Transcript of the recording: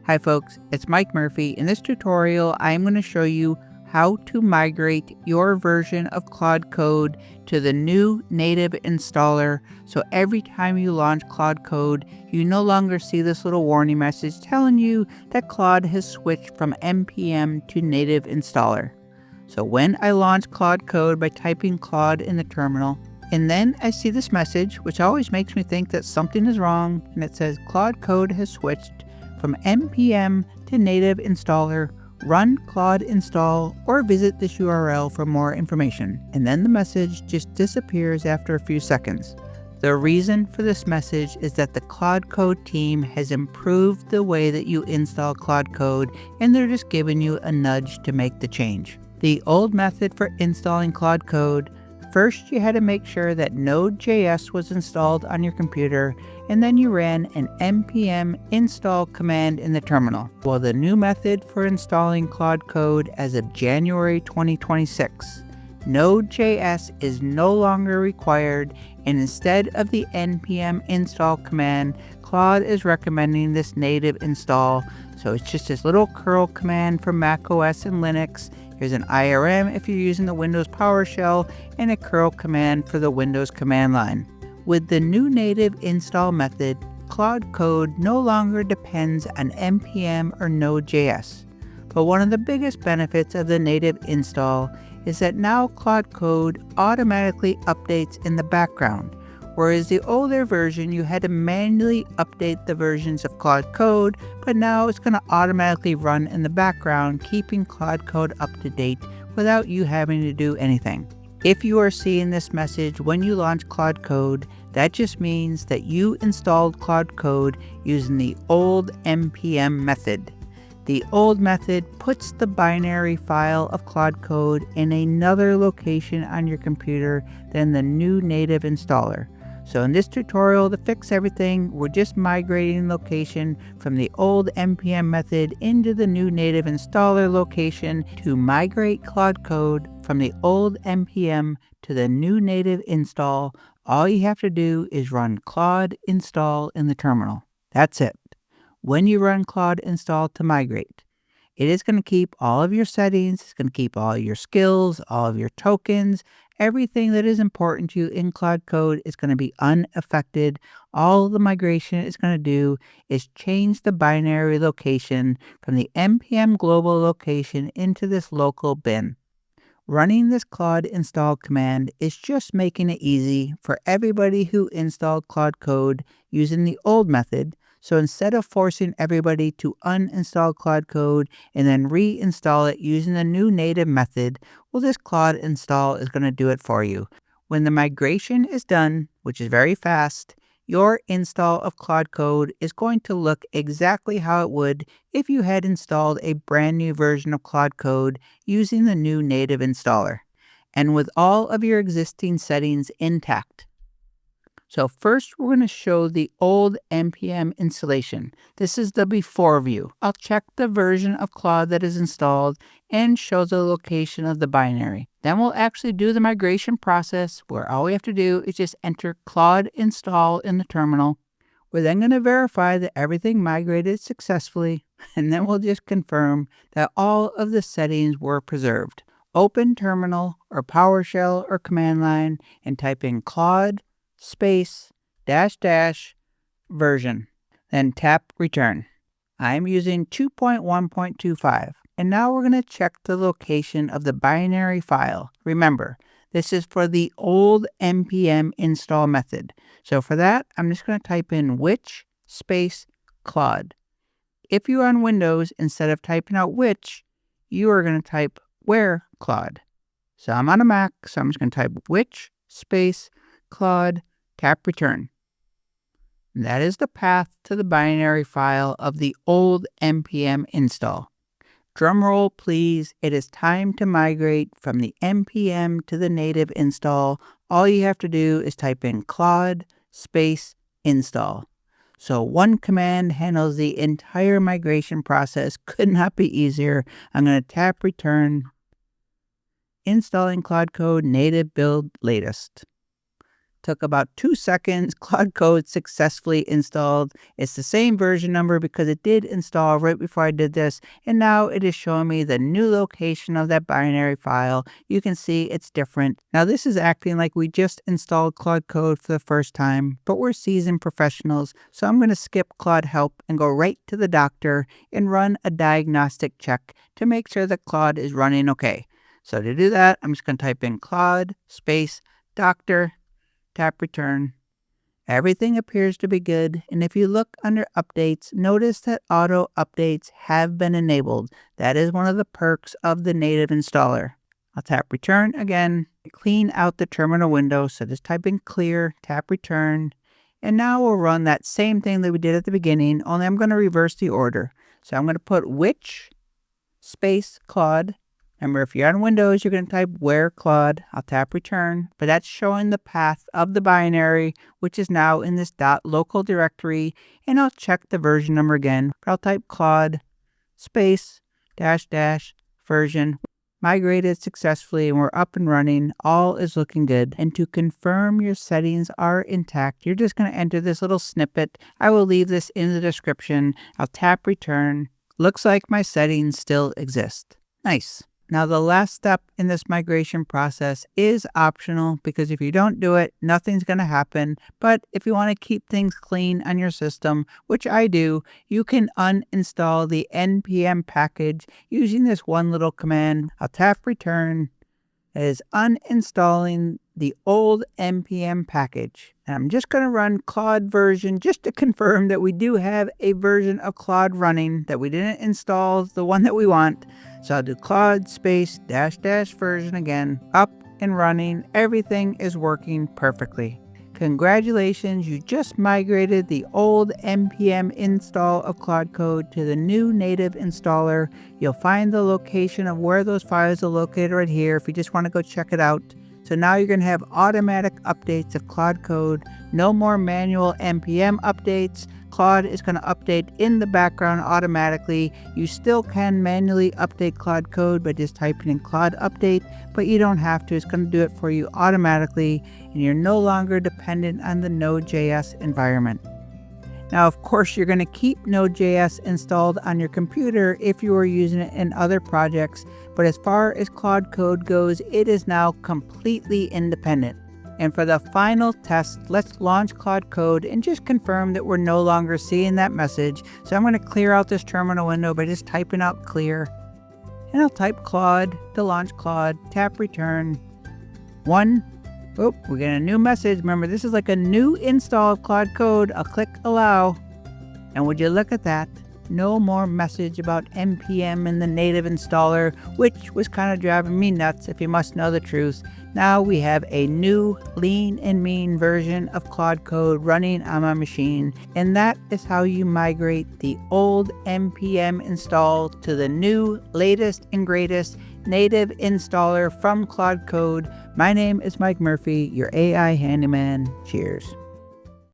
Hi folks, it's Mike Murphy. In this tutorial, I'm going to show you how to migrate your version of Claude Code to the new native installer. So every time you launch Claude Code, you no longer see this little warning message telling you that Claude has switched from npm to native installer. So when I launch Claude Code by typing Claude in the terminal, and then I see this message, which always makes me think that something is wrong, and it says Claude Code has switched from npm to native installer. Run Claude install or visit this URL for more information. And then the message just disappears after a few seconds. The reason for this message is that the Claude Code team has improved the way that you install Claude Code, and they're just giving you a nudge to make the change. The old method for installing Claude Code: first, you had to make sure that Node.js was installed on your computer, and then you ran an npm install command in the terminal. Well, the new method for installing Claude Code as of January 2026, Node.js is no longer required, and instead of the npm install command, Claude is recommending this native install. So it's just this little curl command for macOS and Linux. Here's an IRM if you're using the Windows PowerShell, and a curl command for the Windows command line. With the new native install method, Claude Code no longer depends on npm or Node.js. But one of the biggest benefits of the native install is that now Claude Code automatically updates in the background, whereas the older version you had to manually update the versions of Claude Code, but now it's going to automatically run in the background, keeping Claude Code up to date without you having to do anything. If you are seeing this message when you launch Claude Code, that just means that you installed Claude Code using the old npm method. The old method puts the binary file of Claude Code in another location on your computer than the new native installer. So in this tutorial, to fix everything, we're just migrating location from the old npm method into the new native installer location. To migrate Claude Code from the old npm to the new native install, all you have to do is run Claude install in the terminal. That's it. When you run Claude install to migrate, it is going to keep all of your settings, it's going to keep all your skills, all of your tokens, everything that is important to you in Claude Code is going to be unaffected. All the migration is going to do is change the binary location from the npm global location into this local bin. Running this Claude install command is just making it easy for everybody who installed Claude Code using the old method. So instead of forcing everybody to uninstall Claude Code and then reinstall it using the new native method, well, this Claude install is going to do it for you. When the migration is done, which is very fast, your install of Claude Code is going to look exactly how it would if you had installed a brand new version of Claude Code using the new native installer, and with all of your existing settings intact. So first, we're going to show the old npm installation. This is the before view. I'll check the version of Claude that is installed and show the location of the binary. Then we'll actually do the migration process, where all we have to do is just enter Claude install in the terminal. We're then going to verify that everything migrated successfully, and then we'll just confirm that all of the settings were preserved. Open terminal or PowerShell or command line and type in Claude space -- version, then tap return. I'm using 2.1.25, and now we're going to check the location of the binary file. Remember, this is for the old npm install method. So for that, I'm just going to type in which space Claude. If you're on Windows, instead of typing out which, you are going to type where Claude. So I'm on a Mac, so I'm just going to type which space Claude, tap return. And that is the path to the binary file of the old npm install. Drum roll, please. It is time to migrate from the npm to the native install. All you have to do is type in Claude space install. So one command handles the entire migration process. Could not be easier. I'm going to tap return. Installing Claude Code native build latest. took about 2 seconds. Claude Code successfully installed. It's the same version number because it did install right before I did this. And now it is showing me the new location of that binary file. You can see it's different. Now this is acting like we just installed Claude Code for the first time, but we're seasoned professionals. So I'm going to skip Claude Help and go right to the Doctor and run a diagnostic check to make sure that Claude is running okay. So to do that, I'm just going to type in Claude space Doctor, tap return. Everything appears to be good, and if you look under updates, notice that auto updates have been enabled. That is one of the perks of the native installer. I'll tap return again, clean out the terminal window, so just type in clear, tap return, and now we'll run that same thing that we did at the beginning, only I'm going to reverse the order. So I'm going to put which space Claude. Remember, if you're on Windows, you're going to type where Claude. I'll tap return, but that's showing the path of the binary, which is now in this .local directory, and I'll check the version number again. I'll type Claude space -- version. Migrated successfully and we're up and running. All is looking good. And to confirm your settings are intact, you're just going to enter this little snippet. I will leave this in the description. I'll tap return. Looks like my settings still exist. Nice. Now the last step in this migration process is optional because if you don't do it, nothing's going to happen. But if you want to keep things clean on your system, which I do, you can uninstall the npm package using this one little command. I'll tap return. It is uninstalling the old npm package. And I'm just going to run Claude version just to confirm that we do have a version of Claude running, that we didn't install the one that we want. So I'll do Claude space -- version again, up and running. Everything is working perfectly. Congratulations, you just migrated the old npm install of Claude Code to the new native installer. You'll find the location of where those files are located right here if you just want to go check it out. So now you're going to have automatic updates of Claude Code. No more manual npm updates. Claude is going to update in the background automatically. You still can manually update Claude Code by just typing in Claude update, but you don't have to. It's going to do it for you automatically, and you're no longer dependent on the Node.js environment. Now, of course, you're going to keep Node.js installed on your computer if you are using it in other projects, but as far as Claude Code goes, it is now completely independent. And for the final test, let's launch Claude Code and just confirm that we're no longer seeing that message. So I'm going to clear out this terminal window by just typing out clear. And I'll type Claude to launch Claude, tap return. Oh, we get a new message. Remember, this is like a new install of Claude Code. I'll click allow. And would you look at that? No more message about npm in the native installer, which was kind of driving me nuts if you must know the truth. Now we have a new lean and mean version of Claude Code running on my machine, and that is how you migrate the old npm install to the new, latest and greatest native installer from Claude Code. My name is Mike Murphy, your AI handyman. Cheers.